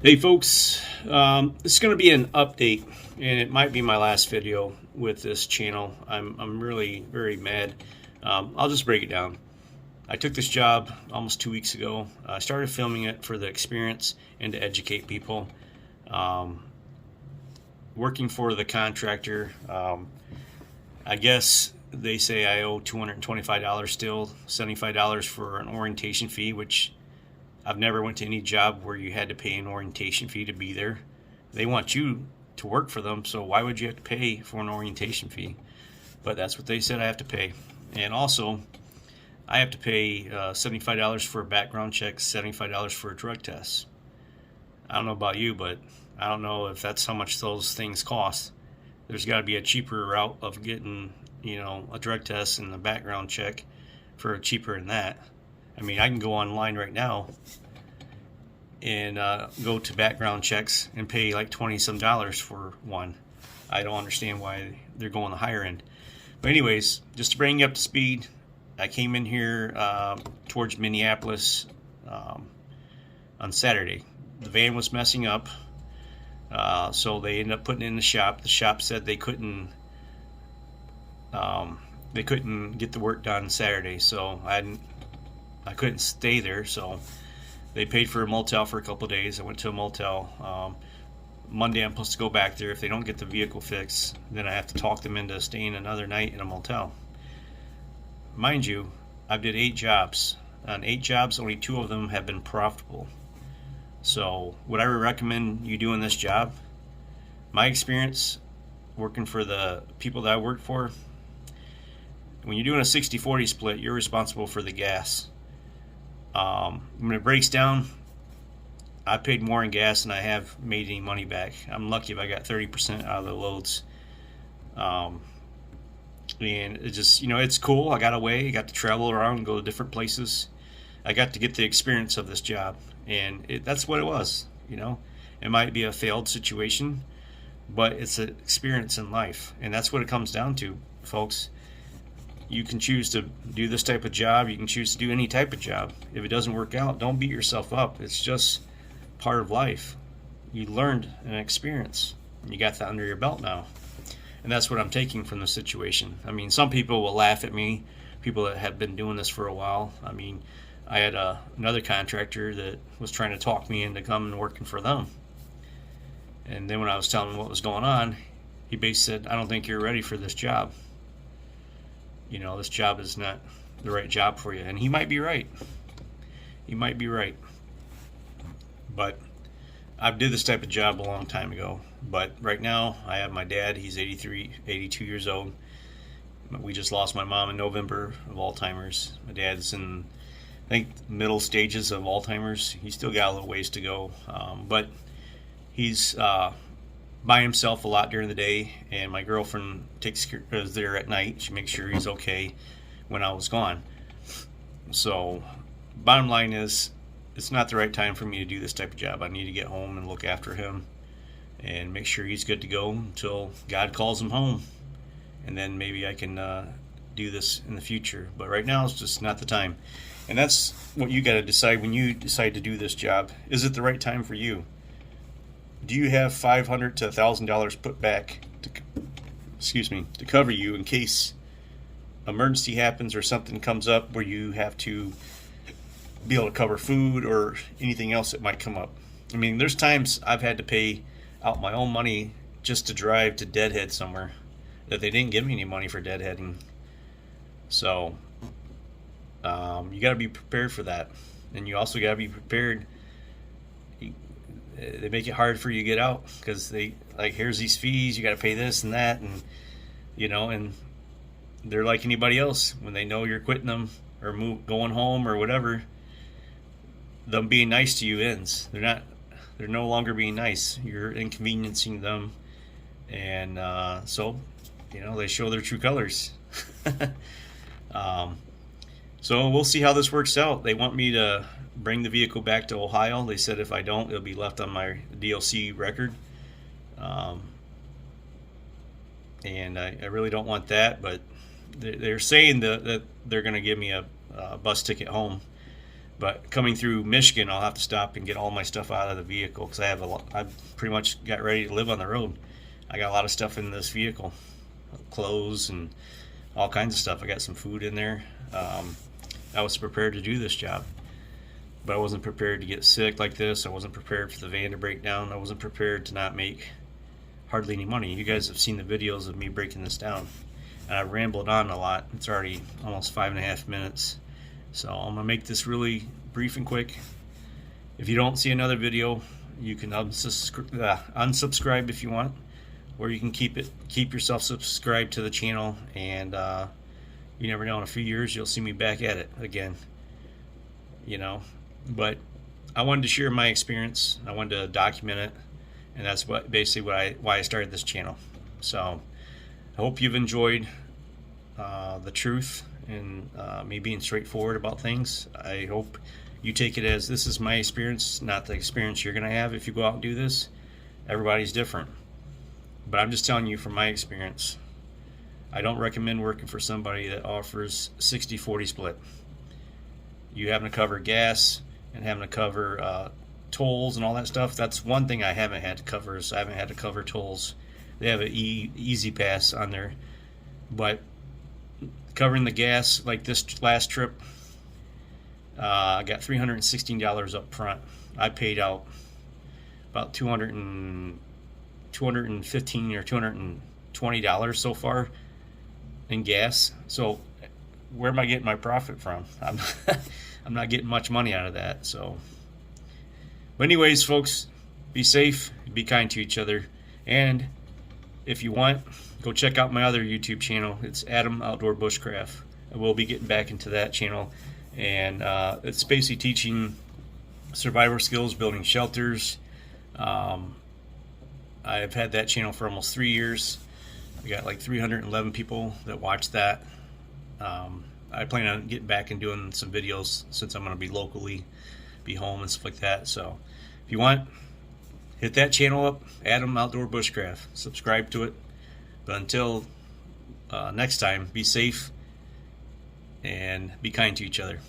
Hey folks, this is going to be an update, and it might be my last video with this channel. I'm really very mad. I'll just break it down. I took this job almost 2 weeks ago. I started filming it for the experience and to educate people. Um, Working for the contractor, I guess they say I owe $225 still, $75 for an orientation fee, which I've never went to any job where you had to pay an orientation fee to be there. They want you to work for them, so why would you have to pay for an orientation fee? But that's what they said I have to pay. And also, I have to pay $75 for a background check, $75 for a drug test. I don't know about you, but I don't know if that's how much those things cost. There's got to be a cheaper route of getting, a drug test and a background check for cheaper than that. I mean, I can go online right now and go to background checks and pay like 20 some dollars for one. I don't understand why they're going the higher end. But anyways, just to bring you up to speed, I came in here towards Minneapolis on Saturday. The van was messing up, so they ended up putting it in the shop. The shop said they couldn't get the work done Saturday, so I couldn't stay there, so they paid for a motel for a couple of days. I went to a motel. Monday I'm supposed to go back there. If they don't get the vehicle fixed, then I have to talk them into staying another night in a motel. Mind you, I've did 8 jobs. On 8 jobs, only 2 of them have been profitable. So would I recommend you doing this job? My experience working for the people that I worked for, when you're doing a 60-40 split, you're responsible for the gas. When it breaks down, I paid more in gas than I have made any money back. I'm lucky if I got 30% out of the loads. And it just, it's cool. I got away, I got to travel around and go to different places. I got to get the experience of this job, and that's what it was. It might be a failed situation, but it's an experience in life, and that's what it comes down to, folks. You can choose to do this type of job. You can choose to do any type of job. If it doesn't work out, don't beat yourself up. It's just part of life. You learned an experience. You got that under your belt now. And that's what I'm taking from the situation. I mean, some people will laugh at me, people that have been doing this for a while. I mean, I had another contractor that was trying to talk me into coming and working for them. And then when I was telling him what was going on, he basically said, I don't think you're ready for this job. This job is not the right job for you. And he might be right. He might be right. But I did this type of job a long time ago. But right now, I have my dad. He's 82 years old. We just lost my mom in November of Alzheimer's. My dad's in, I think, middle stages of Alzheimer's. He's still got a little ways to go. But he's by himself a lot during the day, and my girlfriend is there at night. She makes sure he's okay when I was gone. So bottom line is, it's not the right time for me to do this type of job. I need to get home and look after him and make sure he's good to go until God calls him home, and then maybe I can do this in the future. But right now it's just not the time. And that's what you got to decide when you decide to do this job. Is it the right time for you? Do you have $500 to $1,000 put back to cover you in case emergency happens or something comes up where you have to be able to cover food or anything else that might come up? I mean, there's times I've had to pay out my own money just to drive to Deadhead somewhere that they didn't give me any money for deadheading. So you got to be prepared for that, and you also got to be prepared. They make it hard for you to get out because they here's these fees, you got to pay this and that, and and they're like anybody else. When they know you're quitting them or going home or whatever, them being nice to you ends. They're no longer being nice. You're inconveniencing them, and so they show their true colors. So we'll see how this works out. They want me to bring the vehicle back to Ohio. They said if I don't, it'll be left on my DLC record. And I really don't want that, but they're saying that they're going to give me a bus ticket home. But coming through Michigan, I'll have to stop and get all my stuff out of the vehicle because I've pretty much got ready to live on the road. I got a lot of stuff in this vehicle, clothes and all kinds of stuff. I got some food in there. I was prepared to do this job, but I wasn't prepared to get sick like this. I wasn't prepared for the van to break down. I wasn't prepared to not make hardly any money. You guys have seen the videos of me breaking this down, and I rambled on a lot. It's already almost 5.5 minutes, so I'm gonna make this really brief and quick. If you don't see another video, you can unsubscribe if you want, or you can keep yourself subscribed to the channel, and you never know, in a few years you'll see me back at it again, you know. But I wanted to share my experience. I wanted to document it, and that's why I started this channel. So I hope you've enjoyed the truth and me being straightforward about things. I hope you take it as this is my experience, not the experience you're gonna have if you go out and do this. Everybody's different, but I'm just telling you from my experience. I don't recommend working for somebody that offers 60-40 split. You having to cover gas and having to cover tolls and all that stuff. That's one thing I haven't had to cover, is I haven't had to cover tolls. They have an easy pass on there, but covering the gas, like this last trip, I got $316 up front. I paid out about $215 or $220 so far in gas. So where am I getting my profit from? I'm not getting much money out of that. So, but anyways, folks, be safe, be kind to each other, and if you want, go check out my other YouTube channel. It's Adam Outdoor Bushcraft. I will be getting back into that channel, and it's basically teaching survivor skills, building shelters. I've had that channel for almost 3 years. I got like 311 people that watch that. I plan on getting back and doing some videos since I'm going to be home and stuff like that. So if you want, hit that channel up, Adam Outdoor Bushcraft. Subscribe to it. But until next time, be safe and be kind to each other.